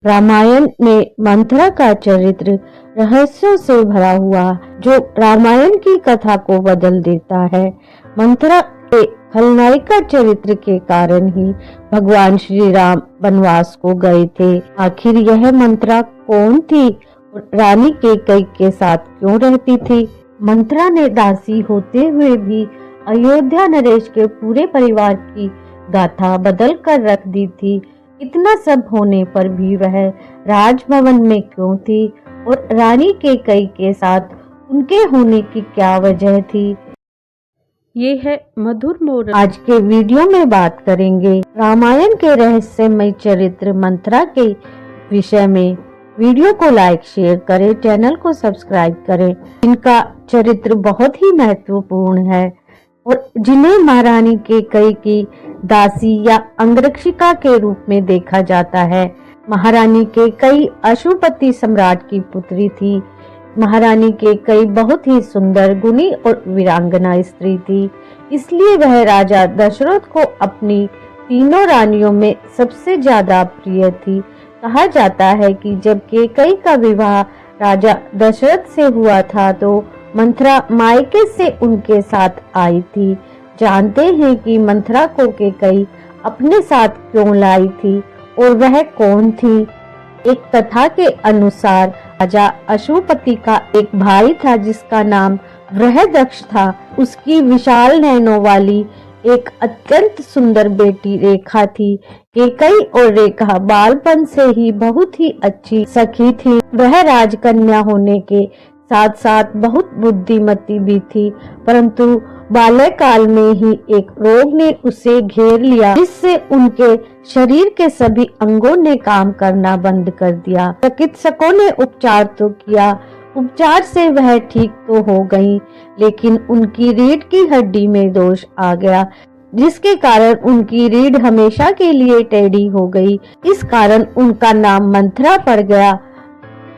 रामायण में मंथरा का चरित्र रहस्यों से भरा हुआ जो रामायण की कथा को बदल देता है। मंथरा के खलनायिका चरित्र के कारण ही भगवान श्री राम वनवास को गए थे। आखिर यह मंथरा कौन थी और रानी कैकेयी के साथ क्यों रहती थी? मंथरा ने दासी होते हुए भी अयोध्या नरेश के पूरे परिवार की गाथा बदल कर रख दी थी। इतना सब होने पर भी वह राजभवन में क्यों थी और रानी कैकेयी के साथ उनके होने की क्या वजह थी? ये है मधुर मोड़। आज के वीडियो में बात करेंगे रामायण के रहस्यमय चरित्र मंथरा के विषय में। वीडियो को लाइक शेयर करें, चैनल को सब्सक्राइब करें। इनका चरित्र बहुत ही महत्वपूर्ण है और जिन्हें महारानी कैकेयी की दासी या अंगरक्षिका के रूप में देखा जाता है। महारानी कैकेयी अशुपति सम्राट की पुत्री थी। महारानी कैकेयी बहुत ही सुंदर, गुणी और वीरांगना स्त्री थी, इसलिए वह राजा दशरथ को अपनी तीनों रानियों में सबसे ज्यादा प्रिय थी। कहा जाता है कि जब कैकेयी का विवाह राजा दशरथ से हुआ था तो मंथरा मायके से उनके साथ आई थी। जानते हैं कि मंथरा को कैकेयी अपने साथ क्यों लाई थी और वह कौन थी? एक कथा के अनुसार राजा अशुपति का एक भाई था जिसका नाम बृहदक्ष था। उसकी विशाल नैनों वाली एक अत्यंत सुंदर बेटी रेखा थी। कैकेयी और रेखा बालपन से ही बहुत ही अच्छी सखी थी। वह राजकन्या होने के साथ साथ बहुत बुद्धिमती भी थी, परंतु बाल्यकाल में ही एक रोग ने उसे घेर लिया जिससे उनके शरीर के सभी अंगों ने काम करना बंद कर दिया। चिकित्सकों ने उपचार तो किया, उपचार से वह ठीक तो हो गई, लेकिन उनकी रीढ़ की हड्डी में दोष आ गया जिसके कारण उनकी रीढ़ हमेशा के लिए टेढ़ी हो गई। इस कारण उनका नाम मंथरा पड़ गया।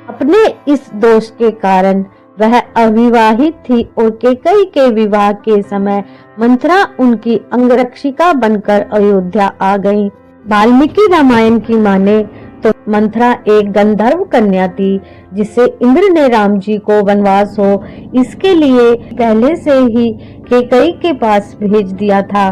अपने इस दोष के कारण वह अविवाहित थी और कैकेयी के विवाह के समय मंथरा उनकी अंगरक्षिका बनकर अयोध्या आ गई। वाल्मीकि रामायण की माने तो मंथरा एक गंधर्व कन्या थी जिसे इंद्र ने राम जी को वनवास हो इसके लिए पहले से ही कैकेयी के पास भेज दिया था।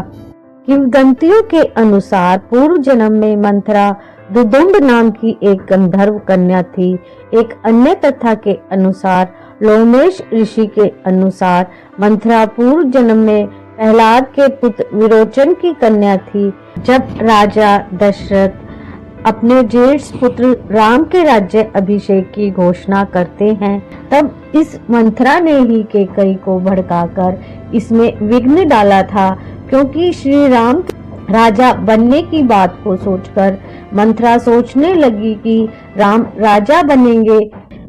किंवदंतियों के अनुसार पूर्व जन्म में मंथरा दुदुम्ब नाम की एक गंधर्व कन्या थी। एक अन्य कथा के अनुसार लोमेश ऋषि के अनुसार मंथरा पूर्व जन्म में प्रहलाद के पुत्र विरोचन की कन्या थी। जब राजा दशरथ अपने ज्येष्ठ पुत्र राम के राज्य अभिषेक की घोषणा करते हैं तब इस मंथरा ने ही कैकेयी को भड़काकर इसमें विघ्न डाला था, क्योंकि श्री राम राजा बनने की बात को सोचकर मंथरा सोचने लगी कि राम राजा बनेंगे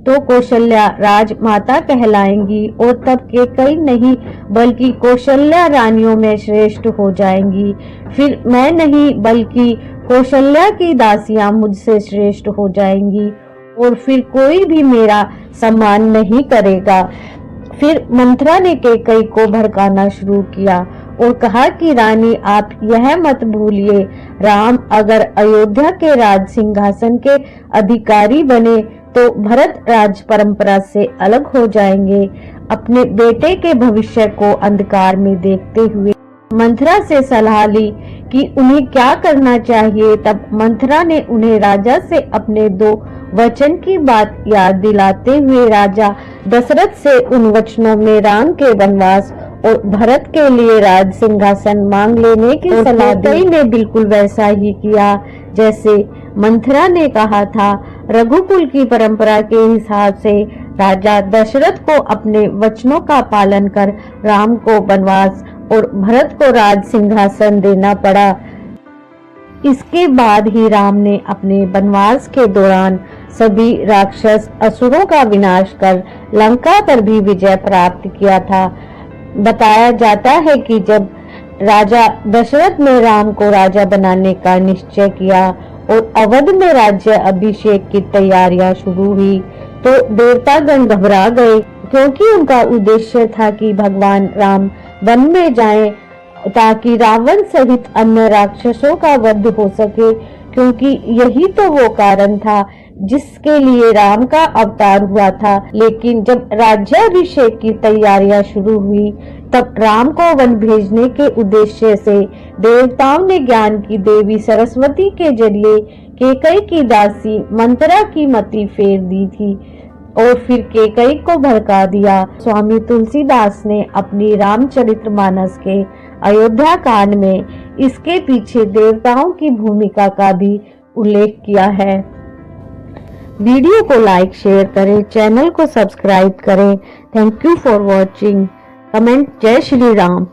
तो कौशल्या राजमाता कहलाएंगी और तब कैकेयी नहीं बल्कि कौशल्या रानियों में श्रेष्ठ हो जाएंगी। फिर मैं नहीं बल्कि कौशल्या की दासियां मुझसे श्रेष्ठ हो जाएंगी और फिर कोई भी मेरा सम्मान नहीं करेगा। फिर मंथरा ने कैकेयी को भड़काना शुरू किया और कहा कि रानी आप यह मत भूलिए, राम अगर अयोध्या के राज सिंहासन के अधिकारी बने तो भरत राज परंपरा से अलग हो जाएंगे। अपने बेटे के भविष्य को अंधकार में देखते हुए मंथरा से सलाह ली कि उन्हें क्या करना चाहिए। तब मंथरा ने उन्हें राजा से अपने 2 वचन की बात याद दिलाते हुए राजा दशरथ से उन वचनों में राम के वनवास और भरत के लिए राज सिंहासन मांग लेने की सलाह दी। कैकेयी ने बिल्कुल वैसा ही किया जैसे मंथरा ने कहा था। रघुकुल की परंपरा के हिसाब से राजा दशरथ को अपने वचनों का पालन कर राम को वनवास और भरत को राज सिंहासन देना पड़ा। इसके बाद ही राम ने अपने वनवास के दौरान सभी राक्षस असुरों का विनाश कर लंका पर भी विजय प्राप्त किया था। बताया जाता है कि जब राजा दशरथ ने राम को राजा बनाने का निश्चय किया और अवध में राज्य अभिषेक की तैयारियां शुरू हुई तो देवतागण घबरा गए, क्योंकि उनका उद्देश्य था कि भगवान राम वन में जाएं ताकि रावण सहित अन्य राक्षसों का वध हो सके। क्योंकि यही तो वो कारण था जिसके लिए राम का अवतार हुआ था। लेकिन जब राज्याभिषेक की तैयारियां शुरू हुई तब राम को वन भेजने के उद्देश्य से देवताओं ने ज्ञान की देवी सरस्वती के जरिए कैकेयी की दासी मंथरा की मति फेर दी थी और फिर कैकेयी को भड़का दिया। स्वामी तुलसीदास ने अपनी रामचरितमानस के अयोध्या कांड में इसके पीछे देवताओं की भूमिका का भी उल्लेख किया है। वीडियो को लाइक शेयर करें, चैनल को सब्सक्राइब करें। Thank you for watching. Comment जय श्री राम।